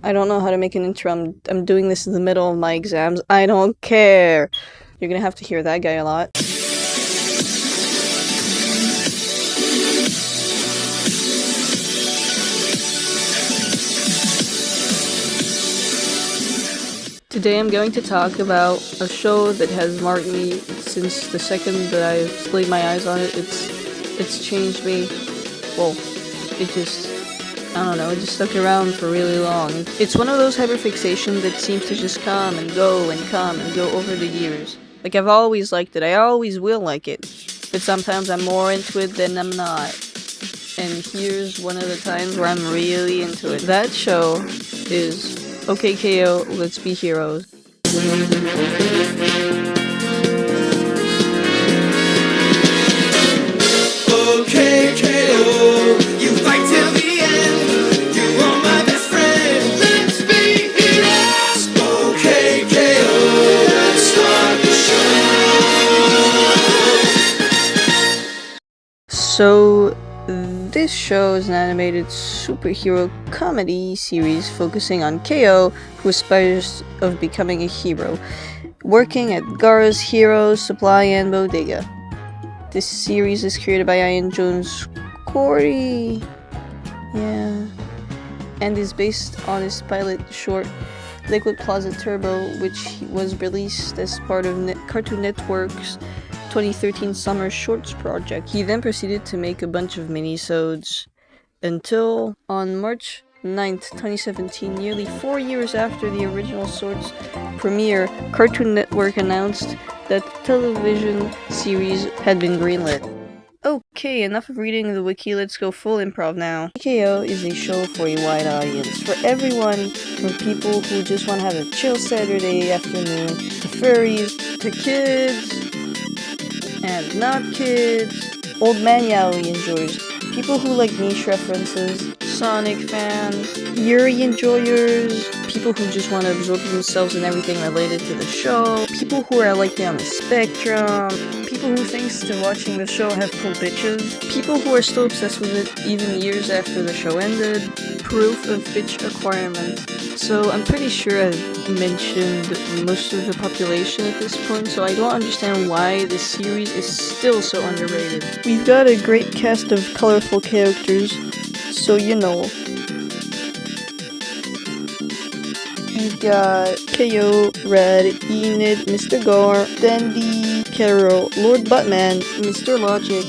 I don't know how to make an intro. I'm doing this in the middle of my exams. I don't care. You're gonna have to hear that guy a lot. Today I'm going to talk about a show that has marked me since the second that I've laid my eyes on it. It's changed me. Well, I don't know, it just stuck around for really long. It's one of those hyperfixation that seems to just come and go and come and go over the years. Like, I've always liked it, I always will like it. But sometimes I'm more into it than I'm not. And here's one of the times where I'm really into it. That show is OKKO, Let's Be Heroes. Okay, KO, you fight till the end. You are my best friend. Let's be heroes. Okay, KO, let's start the show. So, this show is an animated superhero comedy series focusing on KO, who aspires of becoming a hero, working at Gara's Heroes Supply and Bodega. This series is created by Ian Jones Corey, and is based on his pilot short Liquid Plaza Turbo, which was released as part of Cartoon Network's 2013 Summer Shorts project. He then proceeded to make a bunch of minisodes until on March 9th, 2017, nearly 4 years after the original Shorts premiere, Cartoon Network announced that the television series had been greenlit. Okay, enough of reading the wiki, let's go full improv now. KO is a show for a wide audience, for everyone, from people who just want to have a chill Saturday afternoon, to furries, to kids, and not kids, old man Yowie enjoys, people who like niche references, Sonic fans, Yuri enjoyers, people who just want to absorb themselves in everything related to the show, people who are likely on the spectrum, people who thanks to watching the show have cool bitches, people who are still obsessed with it even years after the show ended, proof of bitch acquirement. So I'm pretty sure I've mentioned most of the population at this point, so I don't understand why this series is still so underrated. We've got a great cast of colorful characters, so you know. We've got KO, Red, Enid, Mr. Gar, Dandy, Carol, Lord Buttman, Mr. Logic,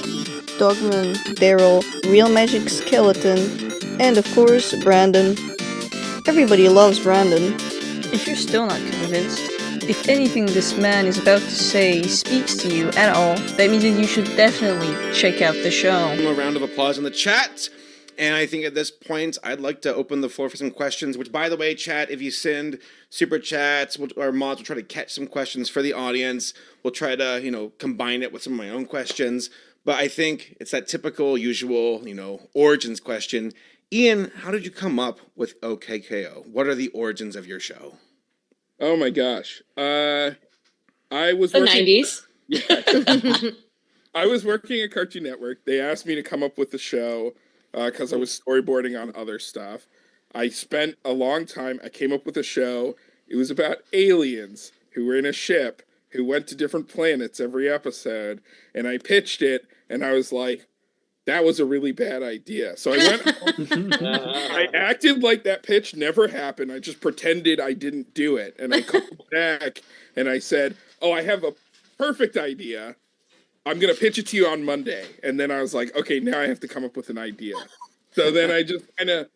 Dogman, Daryl, Real Magic Skeleton, and of course, Brandon. Everybody loves Brandon. If you're still not convinced, if anything this man is about to say speaks to you at all, that means that you should definitely check out the show. A round of applause in the chat. And I think at this point, I'd like to open the floor for some questions, which, by the way, chat, if you send super chats, our mods will try to catch some questions for the audience. We'll try to, combine it with some of my own questions. But I think it's that typical, usual, origins question. Ian, how did you come up with OKKO? What are the origins of your show? Oh my gosh. I was The working 90s. Yeah. I was working at Cartoon Network. They asked me to come up with the show because I was storyboarding on other stuff. I spent a long time. I came up with a show. It was about aliens who were in a ship who went to different planets every episode. And I pitched it, and I was like, that was a really bad idea. So I went I acted like that pitch never happened. I just pretended I didn't do it. And I called back and I said, oh, I have a perfect idea. I'm going to pitch it to you on Monday. And then I was like, okay, now I have to come up with an idea. So then I just kind of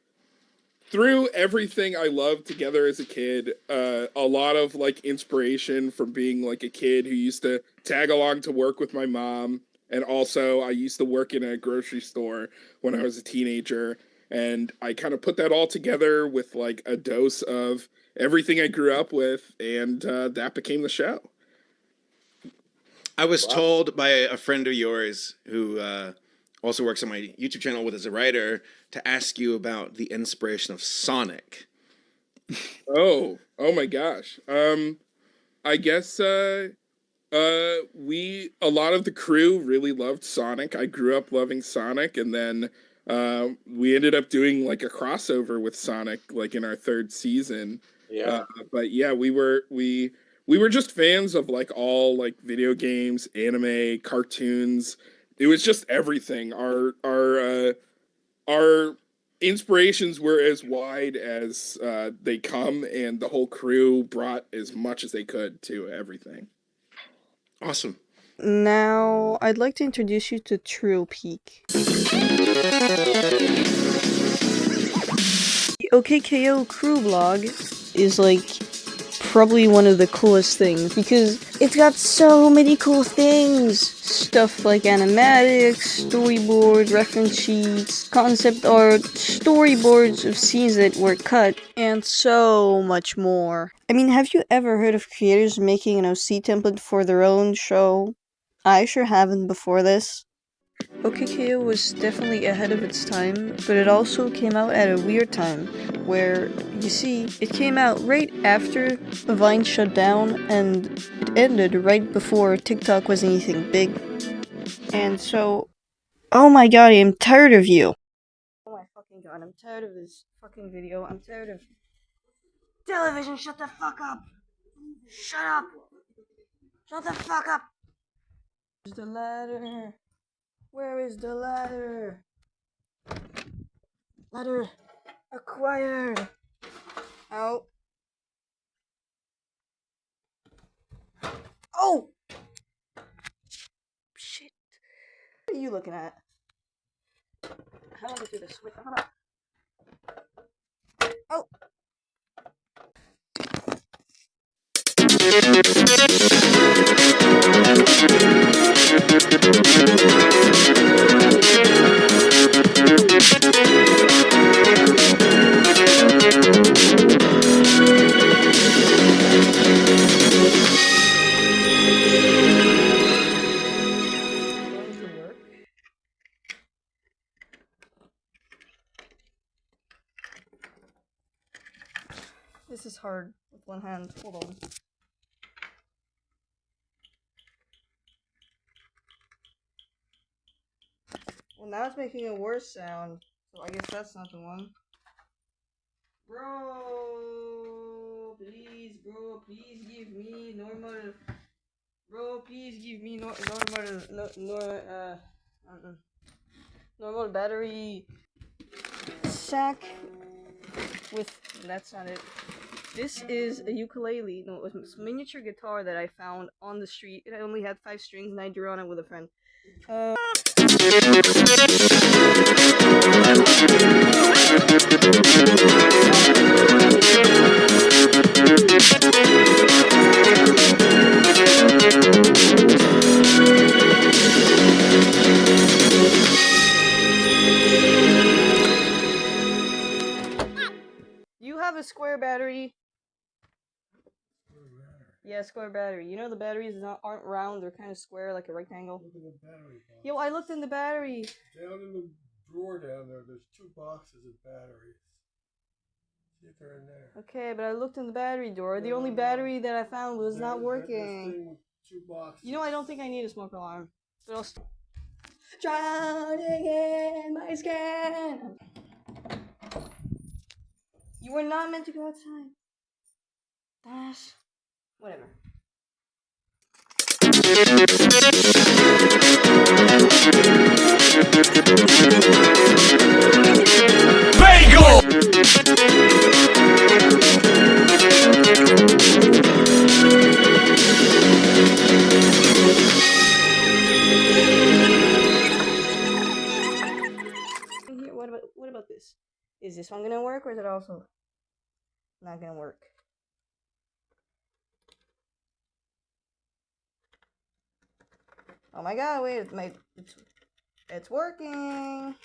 threw everything I loved together as a kid. A lot of like inspiration from being like a kid who used to tag along to work with my mom. And also I used to work in a grocery store when I was a teenager. And I kind of put that all together with like a dose of everything I grew up with. And that became the show. I was told by a friend of yours who also works on my YouTube channel with as a writer to ask you about the inspiration of Sonic. Oh my gosh. I guess a lot of the crew really loved Sonic. I grew up loving Sonic, and then We ended up doing like a crossover with Sonic, like in our third season. Yeah. But yeah, we were just fans of like all like video games, anime, cartoons. It was just everything. Our inspirations were as wide as they come, and the whole crew brought as much as they could to everything. Awesome. Now, I'd like to introduce you to Trio Peak. The OKKO crew blog is like probably one of the coolest things because it's got so many cool things. Stuff like animatics, storyboards, reference sheets, concept art, storyboards of scenes that were cut, and so much more. I mean, have you ever heard of creators making an OC template for their own show? I sure haven't before this. OKKO was definitely ahead of its time, but it also came out at a weird time, where, you see, it came out right after Vine shut down, and it ended right before TikTok was anything big. And so, oh my god, I am tired of you! Oh my fucking god, I'm tired of this fucking video, I'm tired of... Television, shut the fuck up! Shut up! Shut the fuck up! Where's the ladder? Where is the ladder? Ladder acquired. Ow. Oh! Shit. What are you looking at? How do I do this? Wait, hold on. Oh! This is hard with one hand. Hold on. Well, now it's making a worse sound, so I guess that's not the one. Bro, please give me normal. Bro, please give me normal battery sack with. That's not it. This is a ukulele. No, it was a miniature guitar that I found on the street. It only had 5 strings, and I drew on it with a friend. You have a square battery. Yeah, square battery. You know the batteries aren't round; they're kind of square, like a rectangle. Look in the battery box. Yo, I looked in the battery. Down in the drawer down there, there's 2 boxes of batteries. See if they're in there. Okay, but I looked in the battery drawer. The only battery that I found was not working. 2 boxes. You know, I don't think I need a smoke alarm. But I'll drowning in my skin. You were not meant to go outside. Dumbass. Whatever. Bagel! Here, what about this? Is this one gonna work, or is it also not gonna work? Oh my god, wait, it's working!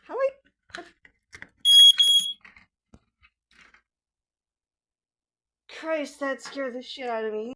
How Christ, that scared the shit out of me.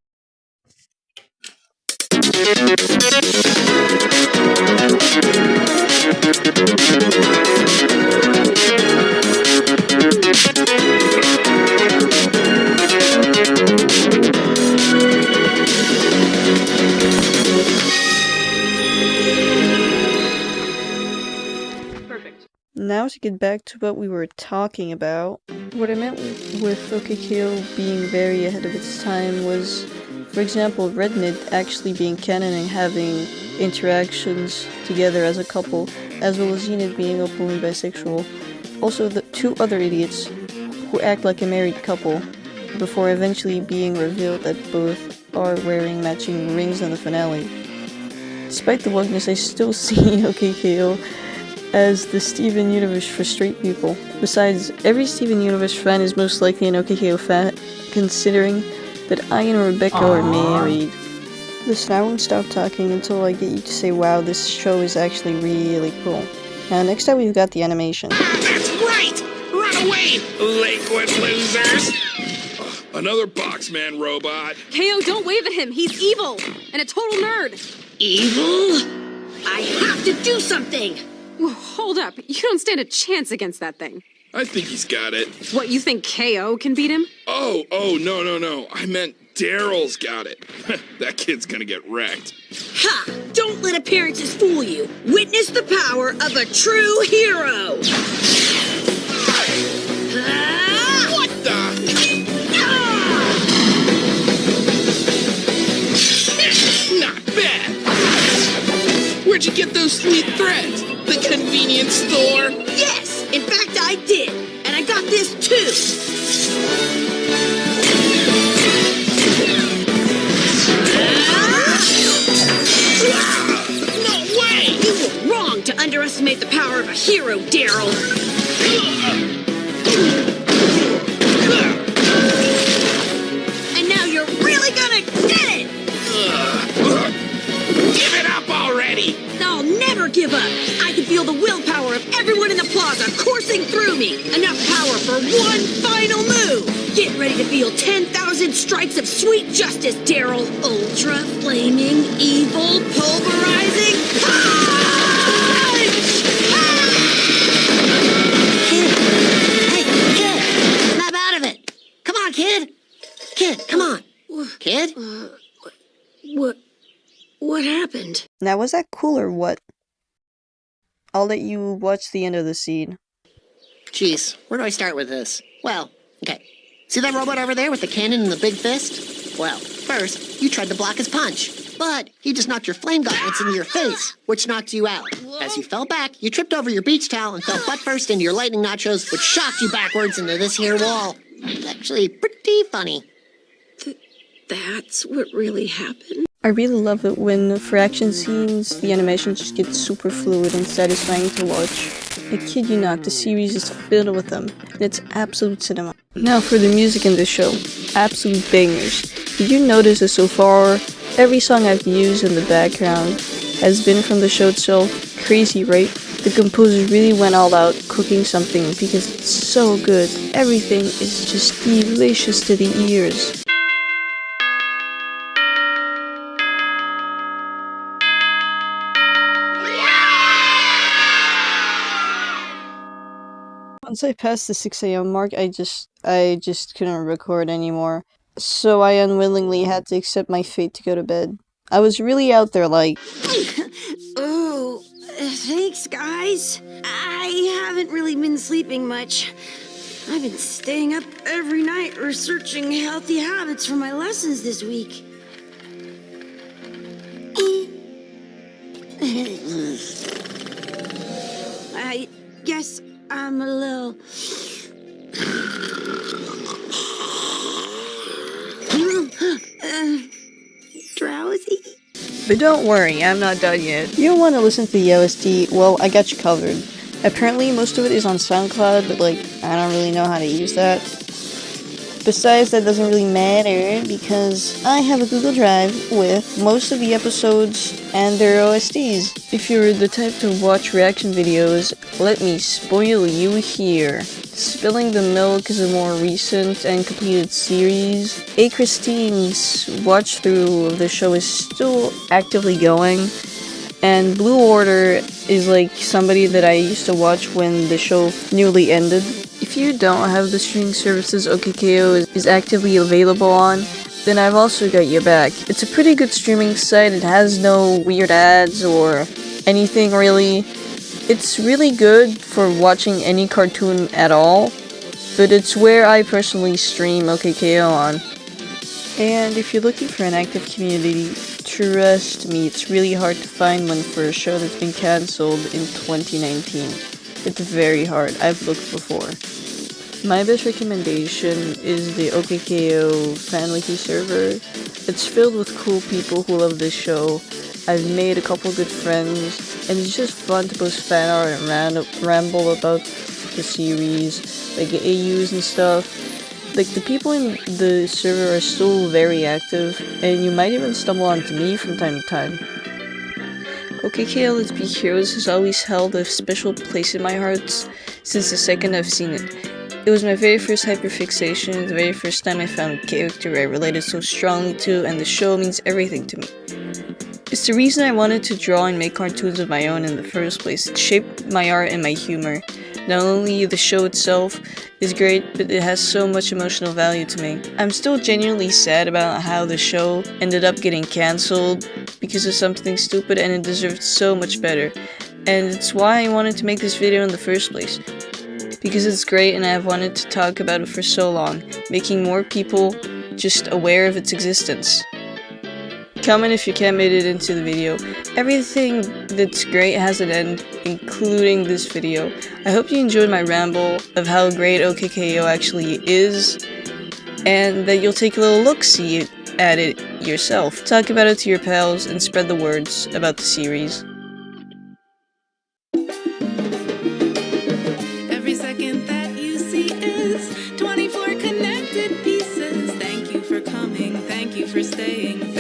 Now to get back to what we were talking about, what I meant with OKKO being very ahead of its time was, for example, Red Mid actually being canon and having interactions together as a couple, as well as Zenith being openly bisexual. Also, the two other idiots who act like a married couple, before eventually being revealed that both are wearing matching rings in the finale. Despite the wokeness, I still see OKKO as the Steven Universe for straight people. Besides, every Steven Universe fan is most likely an OKKO fan, considering that I and Rebecca are married. Listen, I won't stop talking until I get you to say, wow, this show is actually really cool. Now, next up we've got the animation. That's right! Run away, liquid losers! Another Boxman robot. KO, don't wave at him. He's evil and a total nerd. Evil? I have to do something! Whoa, hold up. You don't stand a chance against that thing. I think he's got it. What, you think KO can beat him? Oh, no. I meant Daryl's got it. That kid's gonna get wrecked. Ha! Don't let appearances fool you. Witness the power of a true hero! What the? Not bad. Where'd you get those sweet threads? The convenience store? Yes! In fact, I did! And I got this too! No way! You were wrong to underestimate the power of a hero, Daryl! And now you're really gonna get it! Give it up already! I'll never give up! I can feel the willpower of everyone in the plaza coursing through me! Enough power for one final move! Get ready to feel 10,000 strikes of sweet justice, Daryl! Ultra flaming, evil, pulverizing punch! Hey, kid! Snap out of it! Come on, kid! Kid, come on! Kid? What happened? Now, was that cool or what? I'll let you watch the end of the scene. Jeez, where do I start with this? Well, okay. See that robot over there with the cannon and the big fist? Well, first, you tried to block his punch, but he just knocked your flame gauntlets into your face, which knocked you out. As you fell back, you tripped over your beach towel and fell butt first into your lightning nachos, which shocked you backwards into this here wall. It's actually pretty funny. That's what really happened? I really love it when, for action scenes, the animation just gets super fluid and satisfying to watch. I kid you not, the series is filled with them, and it's absolute cinema. Now for the music in this show, absolute bangers. Did you notice that so far, every song I've used in the background has been from the show itself? Crazy, right? The composer really went all out cooking something because it's so good. Everything is just delicious to the ears. Once I passed the 6 a.m. mark, I just couldn't record anymore. So I unwillingly had to accept my fate to go to bed. I was really out there like... Oh, thanks, guys. I haven't really been sleeping much. I've been staying up every night researching healthy habits for my lessons this week. I guess I'm a little... drowsy? But don't worry, I'm not done yet. You don't want to listen to the OST? Well, I got you covered. Apparently, most of it is on SoundCloud, but I don't really know how to use that. Besides, that doesn't really matter, because I have a Google Drive with most of the episodes and their OSTs. If you're the type to watch reaction videos, let me spoil you here. Spilling the Milk is a more recent and completed series. A. Christine's watch-through of the show is still actively going, and Blue Order is somebody that I used to watch when the show nearly ended. If you don't have the streaming services OKKO is actively available on, then I've also got your back. It's a pretty good streaming site. It has no weird ads or anything really. It's really good for watching any cartoon at all, but it's where I personally stream OKKO on. And if you're looking for an active community, trust me, it's really hard to find one for a show that's been cancelled in 2019. It's very hard. I've looked before. My best recommendation is the OKKO FanWiki server. It's filled with cool people who love this show. I've made a couple good friends, and it's just fun to post fan art and ramble about the series, like AUs and stuff. Like, the people in the server are still very active, and you might even stumble onto me from time to time. OKKO Let's Be Heroes has always held a special place in my heart since the second I've seen it. It was my very first hyperfixation, the very first time I found a character I related so strongly to, and the show means everything to me. It's the reason I wanted to draw and make cartoons of my own in the first place. It shaped my art and my humor. Not only the show itself is great, but it has so much emotional value to me. I'm still genuinely sad about how the show ended up getting cancelled because of something stupid, and it deserved so much better. And it's why I wanted to make this video in the first place. Because it's great and I've wanted to talk about it for so long, making more people just aware of its existence. Comment if you can't made it into the video. Everything that's great has an end, including this video. I hope you enjoyed my ramble of how great OKKO actually is, and that you'll take a little look-see at it yourself. Talk about it to your pals and spread the words about the series. Every second that you see is 24 connected pieces. Thank you for coming, thank you for staying.